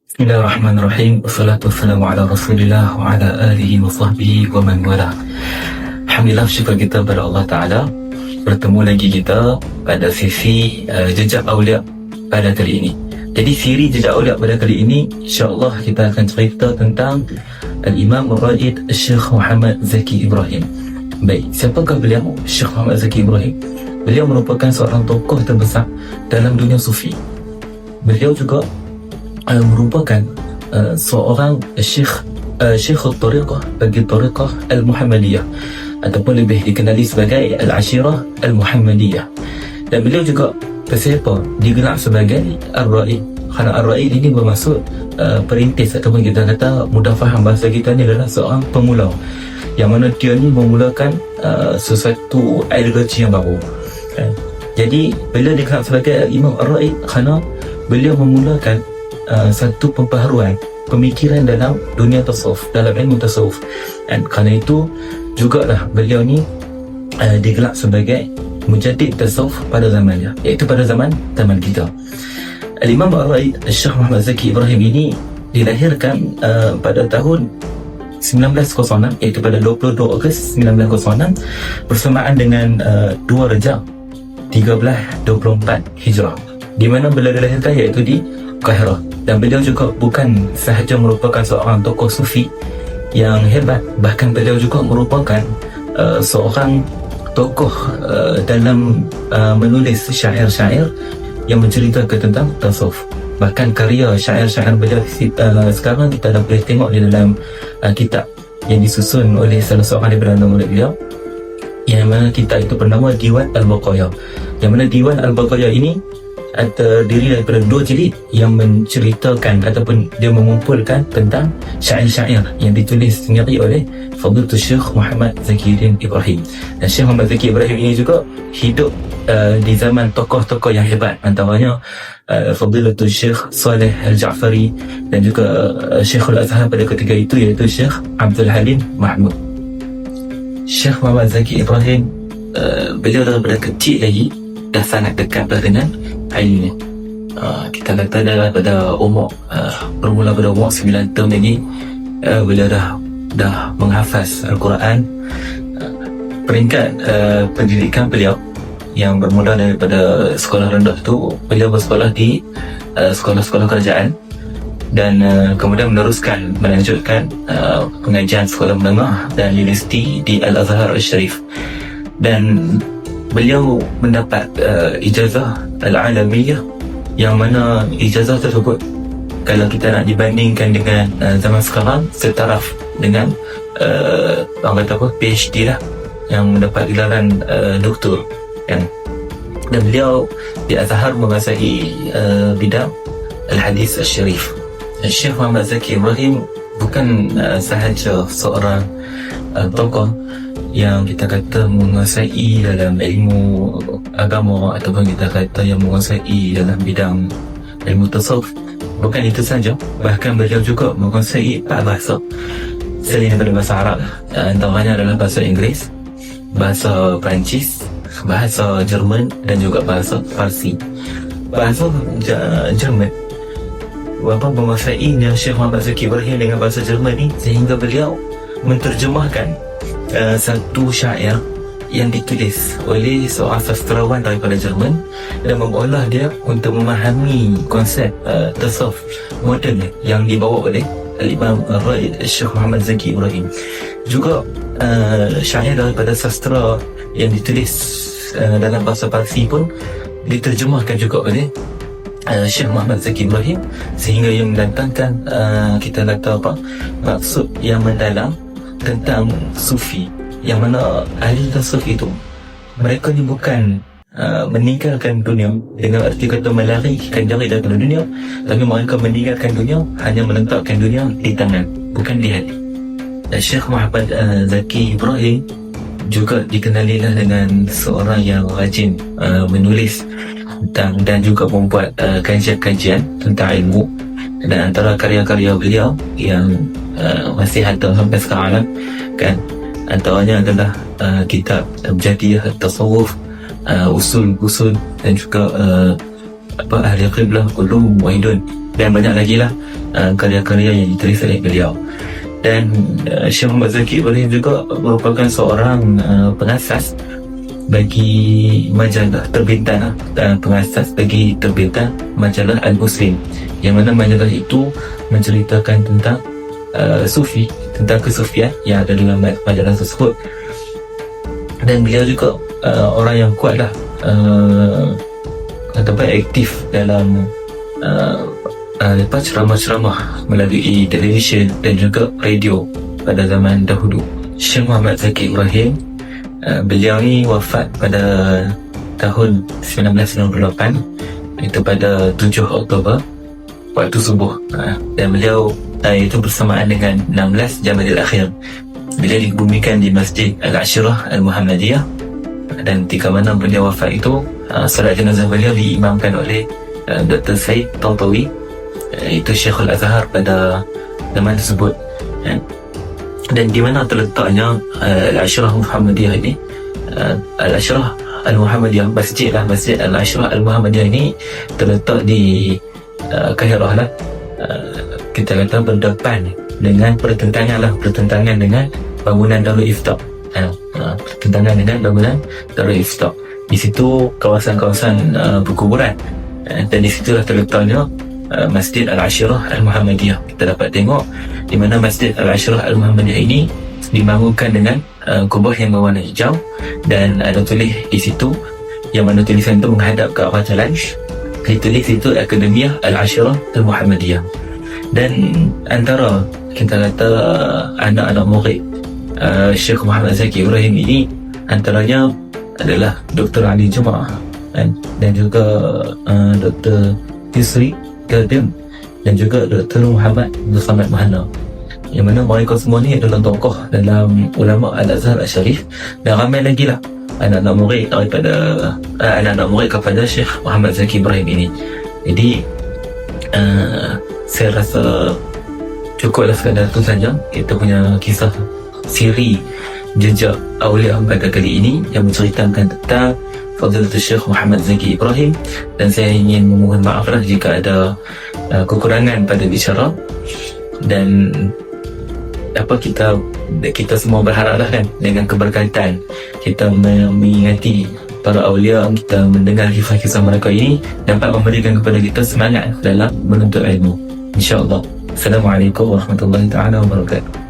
Bismillahirrahmanirrahim. Wassalatu wassalamu ala Rasulillah wa ala alihi wa sahbihi wa man wala. Alhamdulillah, syukur kita kepada Allah Ta'ala. Bertemu lagi kita pada sesi Jejak Aulia pada kali ini. Jadi siri Jejak Aulia pada kali ini, insyaAllah kita akan cerita tentang Al-Imam Ar-Raid Syekh Muhammad Zaki Ibrahim. Baik, siapakah beliau? Syekh Muhammad Zaki Ibrahim. Beliau merupakan seorang tokoh terbesar dalam dunia sufi. Beliau juga merupakan seorang Syekh Al-Tariqah bagi Tariqah Al-Muhammadiyah, ataupun lebih dikenali sebagai Al-Ashirah Al-Muhammadiyah. Dan beliau juga tersiapa digelar sebagai Ar-Raid, kerana Ar-Raid ini bermaksud perintis, ataupun kita kata mudah faham bahasa kita ni adalah seorang pemula, yang mana dia ni memulakan sesuatu ideologi yang baru. Jadi beliau digelar sebagai Imam Ar-Raid kerana beliau memulakan satu pembaharuan pemikiran dalam dunia tasawuf, dalam ilmu tasawuf. Dan kerana itu jugalah beliau ni digelar sebagai mujaddid tasawuf pada zamannya, iaitu pada zaman kita. Al-Imam Ar-Raid Syekh Muhammad Zaki Ibrahim ini dilahirkan pada tahun 1906, iaitu pada 22 Ogos 1906, bersamaan dengan 2 Rejab 1324 Hijrah, di mana beliau dilahirkan iaitu di Kaihara. Dan beliau juga bukan sahaja merupakan seorang tokoh sufi yang hebat, bahkan beliau juga merupakan seorang tokoh dalam menulis syair-syair yang menceritakan tentang tasawuf. Bahkan karya syair-syair beliau sekarang kita dah boleh tengok di dalam kitab yang disusun oleh salah seorang daripada murid beliau, yang mana kitab itu bernama Diwan Al-Baqaya. Yang mana Diwan Al-Baqaya ini terdiri daripada 2 jilid yang menceritakan ataupun dia mengumpulkan tentang syair-syair yang ditulis sendiri oleh Fadilatul Syekh Muhammad Zaki Ibrahim. Dan Syekh Muhammad Zaki Ibrahim ini juga hidup di zaman tokoh-tokoh yang hebat, antaranya Fadilatul Syekh Saleh Al-Ja'fari dan juga Syekhul Azhar pada ketika itu, iaitu Syekh Abdul Halim Mahmud. Syekh Muhammad Zaki Ibrahim beliau daripada kecil lagi dah sangat dekatlah dengan ilmu. Kita kata daripada umur bermula pada umur 9 tahun lagi beliau dah menghafaz Al-Quran. Peringkat pendidikan beliau yang bermula daripada sekolah rendah tu, beliau bersekolah di sekolah-sekolah kerajaan, dan kemudian melanjutkan pengajian sekolah menengah dan universiti di Al-Azhar Al-Sharif. Dan beliau mendapat ijazah Al-Alamiyah, yang mana ijazah tersebut kalau kita nak dibandingkan dengan zaman sekarang, setaraf dengan orang kata apa, PhD lah, yang mendapat gelaran doktor kan. Dan beliau di Azhar menguasai bidang Al-Hadis Al-Sharif. Syekh Muhammad Zaki Ibrahim bukan sahaja seorang tokoh yang kita kata menguasai dalam ilmu agama, ataupun kita kata yang menguasai dalam bidang ilmu tasawuf. Bukan itu saja, bahkan beliau juga menguasai 4 bahasa selain daripada bahasa Arab. Antaranya adalah bahasa Inggeris, bahasa Perancis, bahasa Jerman dan juga bahasa Farsi. Bahasa Jerman, walaupun menguasainya Syekh Muhammad Zaki Ibrahim dengan bahasa Jerman ni, sehingga beliau menterjemahkan satu syair yang ditulis oleh seorang sastrawan daripada Jerman, dan mengolah dia untuk memahami konsep tasawuf moden yang dibawa oleh Al-Imam Ar-Raid Syekh Muhammad Zaki Ibrahim. Juga syair daripada sastra yang ditulis dalam bahasa Parsi pun diterjemahkan juga oleh Syekh Muhammad Zaki Ibrahim, sehingga ia mendatangkan kita kata apa, maksud yang mendalam tentang sufi, yang mana ahli tasawuf itu mereka ni bukan meninggalkan dunia dengan arti kata melarikan diri daripada dunia, tapi mereka meninggalkan dunia hanya meletakkan dunia di tangan, bukan di hati. Dan Syekh Muhammad Zaki Ibrahim juga dikenalilah dengan seorang yang rajin menulis dan juga membuat kajian-kajian tentang ilmu. Dan antara karya-karya beliau yang masih ada sampai sekarang kan, antaranya adalah kitab Abjadiyah Tasawuf, Usul dan juga Ahli Qiblah Ulum Wahidun. dan banyak lagi lah karya-karya yang ditulis oleh beliau. Dan Syekh Muhammad Zaki Ibrahim juga merupakan seorang pengasas bagi majalah terbitan, pengasas bagi terbitan majalah Al-Muslim, yang mana majalah itu menceritakan tentang sufi, tentang kesufian yang ada dalam majalah tersebut. Dan beliau juga orang yang kuat lah, ataupun aktif dalam ceramah-ceramah melalui televisyen dan juga radio pada zaman dahulu. Syekh Muhammad Zaki Ibrahim, beliau ni wafat pada tahun 1998, itu pada 7 Oktober waktu subuh, dan beliau itu bersamaan dengan 16 Jamadil Akhir. Beliau dikebumikan di Masjid Al-Ashirah Al-Muhammadiyah, dan ketika mana beliau wafat itu, salat jenazah beliau diimamkan oleh Dr. Said Tantawi, itu Syekhul Azhar pada zaman tersebut. Dan di mana terletaknya Al-Ashirah Al-Muhammadiyah ini? Al-Ashirah Al-Muhammadiyah, Masjid Al-Ashirah Al-Muhammadiyah ini terletak di Kairah lah. Kita kata berdepan dengan pertentangan dengan bangunan Darul Ifta. Pertentangan dengan bangunan Darul Ifta. Di situ kawasan-kawasan perkuburan, dan di situlah terletaknya Masjid Al-Ashirah Al-Muhammadiyah. Kita dapat tengok di mana Masjid Al-Ashirah Al-Muhammadiyah ini dibangunkan dengan kubah yang berwarna hijau, dan ada tulis di situ, yang mana tulisan itu menghadap ke arah jalan, ditulis situ Akademiah Al-Ashirah Al-Muhammadiyah. Dan antara kita kata anak-anak murid Syekh Muhammad Zaki Ibrahim ini, antaranya adalah Dr. Ali Jumaah, dan juga Dr. Yusri Kadim, dan juga Dr. Muhammad Muhammad Muhanna, yang mana mereka semua ni adalah tokoh dalam ulama Al-Azhar Al-Syarif, dan ramai lagi lah anak-anak murid daripada anak-anak murid kepada Syekh Muhammad Zaki Ibrahim ini. Jadi saya rasa cukuplah sekadar itu saja kita punya kisah siri jejak Aulia pada kali ini, yang menceritakan tentang Fadilatul Syekh Muhammad Zaki Ibrahim. Dan saya ingin memohon maaf lah jika ada kekurangan pada bicara, dan kita semua berharap lah kan, dengan keberkatan kita mengingati para awliya, kita mendengar kisah-kisah mereka ini dapat memberikan kepada kita semangat dalam menuntut ilmu, insya-Allah. Assalamualaikum warahmatullahi taala wabarakatuh.